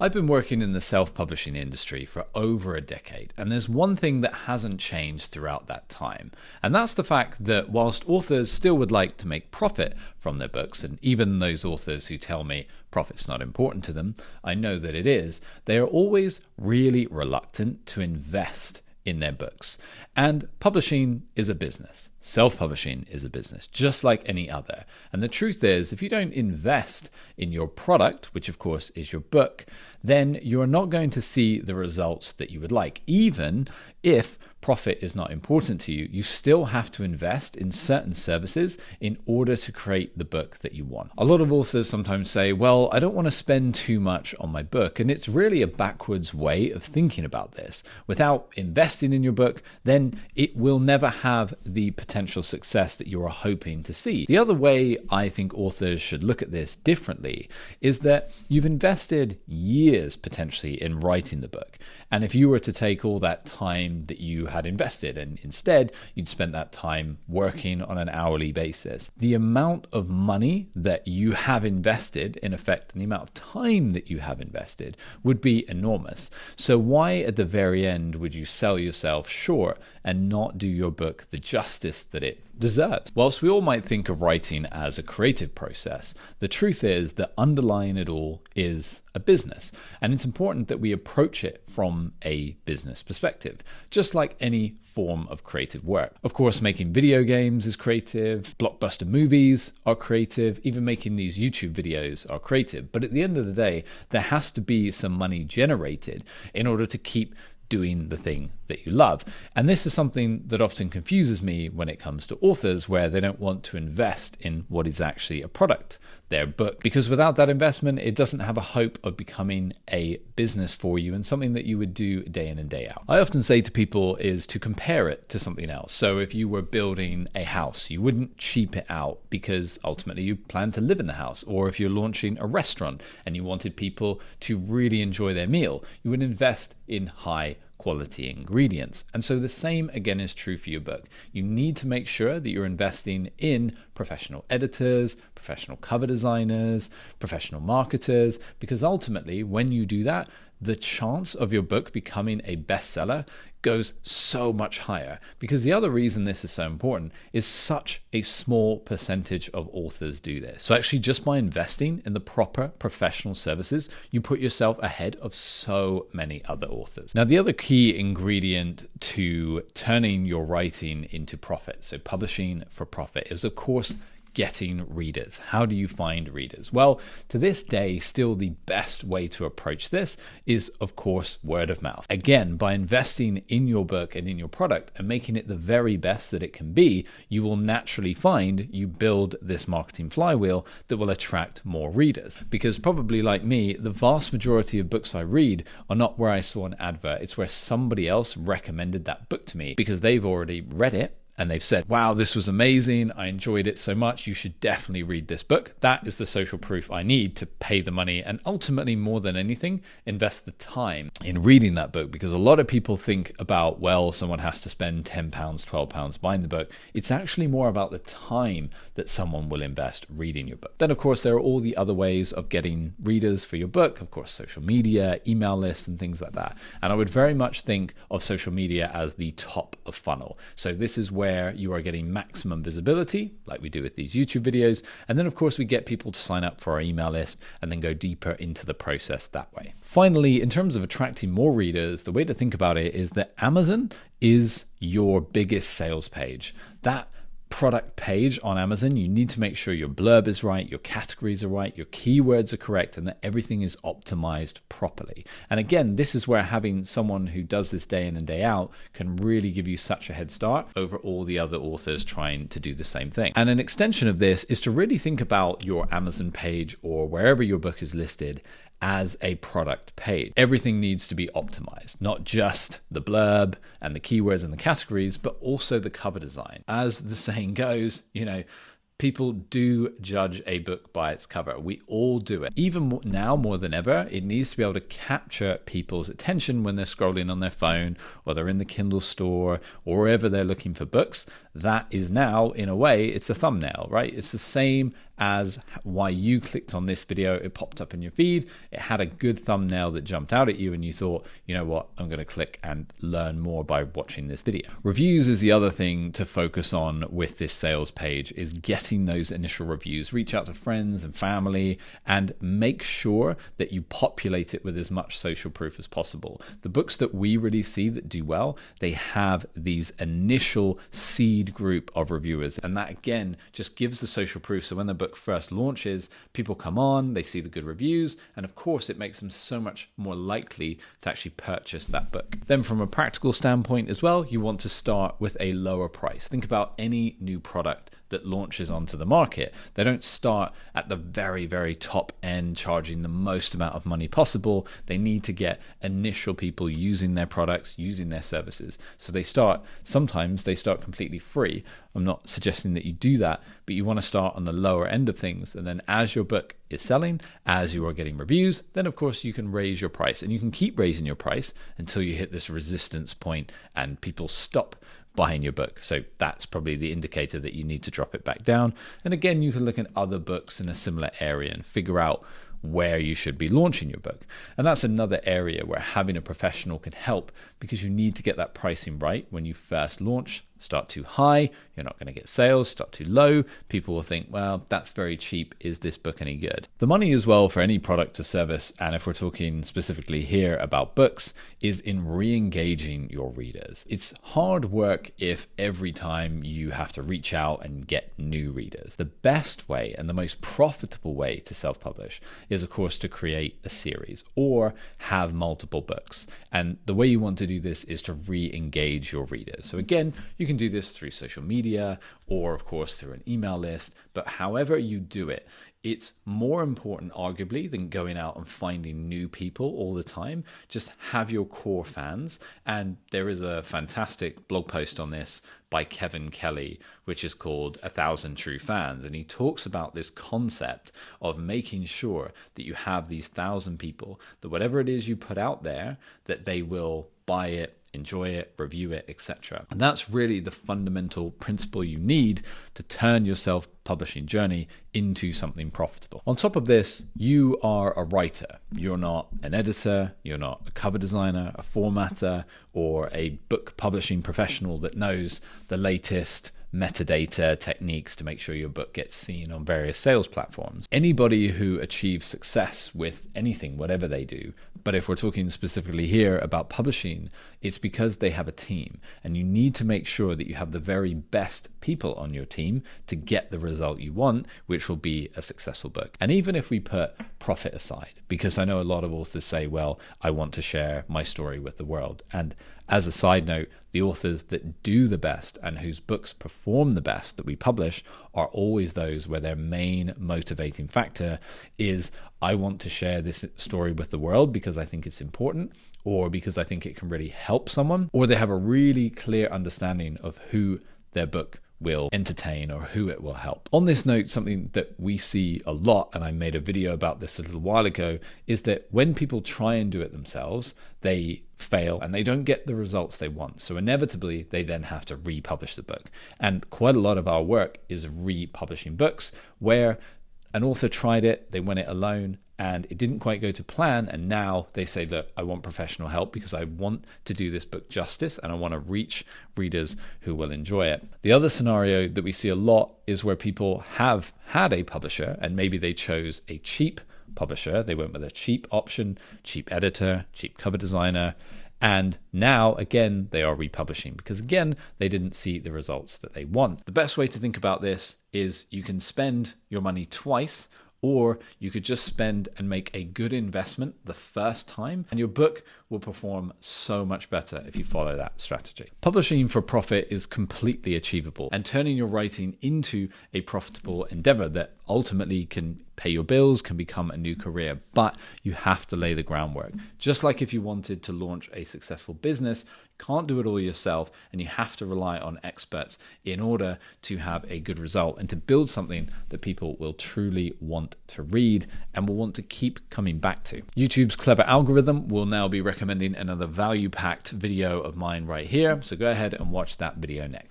I've been working in the self-publishing industry for over a decade, and there's one thing that hasn't changed throughout that time, and that's the fact that whilst authors still would like to make profit from their books, and even those authors who tell me profit's not important to them, I know that it is, they are always really reluctant to invest in their books. And publishing is a business. Self-publishing is a business, just like any other. And the truth is, if you don't invest in your product, which of course is your book, then you're not going to see the results that you would like. Even if profit is not important to you, you still have to invest in certain services in order to create the book that you want. A lot of authors sometimes say, well, I don't want to spend too much on my book. And it's really a backwards way of thinking about this. Without investing in your book, then it will never have the potential success that you're hoping to see. The other way I think authors should look at this differently is that you've invested years potentially in writing the book. And if you were to take all that time that you had invested and instead you'd spent that time working on an hourly basis, the amount of money that you have invested, in effect, and the amount of time that you have invested would be enormous. So why at the very end would you sell yourself short and not do your book the justice that it deserves? Whilst we all might think of writing as a creative process, the truth is that underlying it all is a business. And it's important that we approach it from a business perspective, just like any form of creative work. Of course, making video games is creative, blockbuster movies are creative, even making these YouTube videos are creative. But at the end of the day, there has to be some money generated in order to keep doing the thing that you love. And this is something that often confuses me when it comes to authors, where they don't want to invest in what is actually a product, their book, because without that investment, it doesn't have a hope of becoming a business for you and something that you would do day in and day out. I often say to people is to compare it to something else. So if you were building a house, you wouldn't cheap it out because ultimately you plan to live in the house. Or if you're launching a restaurant and you wanted people to really enjoy their meal, you would invest in high quality ingredients. And so the same again is true for your book. You need to make sure that you're investing in professional editors, professional cover designers, professional marketers, because ultimately when you do that, the chance of your book becoming a bestseller goes so much higher. Because the other reason this is so important is such a small percentage of authors do this. So actually just by investing in the proper professional services, you put yourself ahead of so many other authors. Now, the other key ingredient to turning your writing into profit, so publishing for profit, is of course getting readers. How do you find readers? Well, to this day, still the best way to approach this is, of course, word of mouth. Again, by investing in your book and in your product and making it the very best that it can be, you will naturally find you build this marketing flywheel that will attract more readers. Because probably like me, the vast majority of books I read are not where I saw an advert. It's where somebody else recommended that book to me because they've already read it and they've said, wow, this was amazing. I enjoyed it so much. You should definitely read this book. That is the social proof I need to pay the money and ultimately, more than anything, invest the time in reading that book. Because a lot of people think about, well, someone has to spend £10, £12 buying the book. It's actually more about the time that someone will invest reading your book. Then, of course, there are all the other ways of getting readers for your book. Of course, social media, email lists, and things like that. And I would very much think of social media as the top of funnel. So this is where you are getting maximum visibility, like we do with these YouTube videos. And then, of course, we get people to sign up for our email list and then go deeper into the process that way. Finally, in terms of attracting more readers, the way to think about it is that Amazon is your biggest sales page. That product page on Amazon, you need to make sure your blurb is right, your categories are right, your keywords are correct, and that everything is optimized properly. And again, this is where having someone who does this day in and day out can really give you such a head start over all the other authors trying to do the same thing. And an extension of this is to really think about your Amazon page or wherever your book is listed as a product page. Everything needs to be optimized, not just the blurb and the keywords and the categories, but also the cover design. As the saying goes, people do judge a book by its cover. We all do it. Even now more than ever, it needs to be able to capture people's attention when they're scrolling on their phone or they're in the Kindle store or wherever they're looking for books. That is now, in a way, it's a thumbnail, right? It's the same as why you clicked on this video. It popped up in your feed. It had a good thumbnail that jumped out at you and you thought, you know what, I'm going to click and learn more by watching this video. Reviews is the other thing to focus on with this sales page, is getting those initial reviews. Reach out to friends and family and make sure that you populate it with as much social proof as possible. The books that we really see that do well, they have these initial seed group of reviewers, and that again just gives the social proof. So when the book first launches, people come on, they see the good reviews, and of course it makes them so much more likely to actually purchase that book. Then from a practical standpoint as well, you want to start with a lower price. Think about any new product that launches onto the market. They don't start at the very, very top end charging the most amount of money possible. They need to get initial people using their products, using their services. So sometimes they start completely free. I'm not suggesting that you do that, but you want to start on the lower end of things. And then as your book is selling, as you are getting reviews, then of course you can raise your price, and you can keep raising your price until you hit this resistance point and people stop buying your book. So that's probably the indicator that you need to drop it back down. And again, you can look at other books in a similar area and figure out where you should be launching your book. And that's another area where having a professional can help, because you need to get that pricing right when you first launch. Start too high, you're not going to get sales. Start too low, people will think, well, that's very cheap. Is this book any good? The money as well for any product or service, and if we're talking specifically here about books, is in re-engaging your readers. It's hard work if every time you have to reach out and get new readers. The best way and the most profitable way to self-publish is, of course, to create a series or have multiple books. And the way you want to do this is to re-engage your readers. So again, you can do this through social media or, of course, through an email list. But however you do it, it's more important, arguably, than going out and finding new people all the time. Just have your core fans. And there is a fantastic blog post on this by Kevin Kelly, which is called 1,000 True Fans. And he talks about this concept of making sure that you have these 1,000 people, that whatever it is you put out there, that they will buy it, enjoy it, review it, etc. And that's really the fundamental principle you need to turn your self-publishing journey into something profitable. On top of this, you are a writer. You're not an editor, you're not a cover designer, a formatter, or a book publishing professional that knows the latest metadata techniques to make sure your book gets seen on various sales platforms. Anybody who achieves success with anything, whatever they do, but if we're talking specifically here about publishing, it's because they have a team, and you need to make sure that you have the very best people on your team to get the result you want, which will be a successful book. And even if we put profit aside, because I know a lot of authors say, well, I want to share my story with the world. And as a side note, the authors that do the best and whose books perform the best that we publish are always those where their main motivating factor is, I want to share this story with the world because I think it's important, or because I think it can really help someone, or they have a really clear understanding of who their book will entertain or who it will help. On this note, something that we see a lot, and I made a video about this a little while ago, is that when people try and do it themselves, they fail and they don't get the results they want. So inevitably, they then have to republish the book. And quite a lot of our work is republishing books where an author tried it, they went it alone, and it didn't quite go to plan, and now they say, look, I want professional help because I want to do this book justice and I want to reach readers who will enjoy it. The other scenario that we see a lot is where people have had a publisher and maybe they chose a cheap publisher. They went with a cheap option, cheap editor, cheap cover designer, and now, again, they are republishing because, again, they didn't see the results that they want. The best way to think about this is you can spend your money twice, or you could just spend and make a good investment the first time, and your book will perform so much better if you follow that strategy. Publishing for profit is completely achievable, and turning your writing into a profitable endeavor that ultimately can pay your bills, can become a new career, but you have to lay the groundwork. Just like if you wanted to launch a successful business, you can't do it all yourself, and you have to rely on experts in order to have a good result and to build something that people will truly want to read and will want to keep coming back to. YouTube's clever algorithm will now be recommending another value-packed video of mine right here, so go ahead and watch that video next.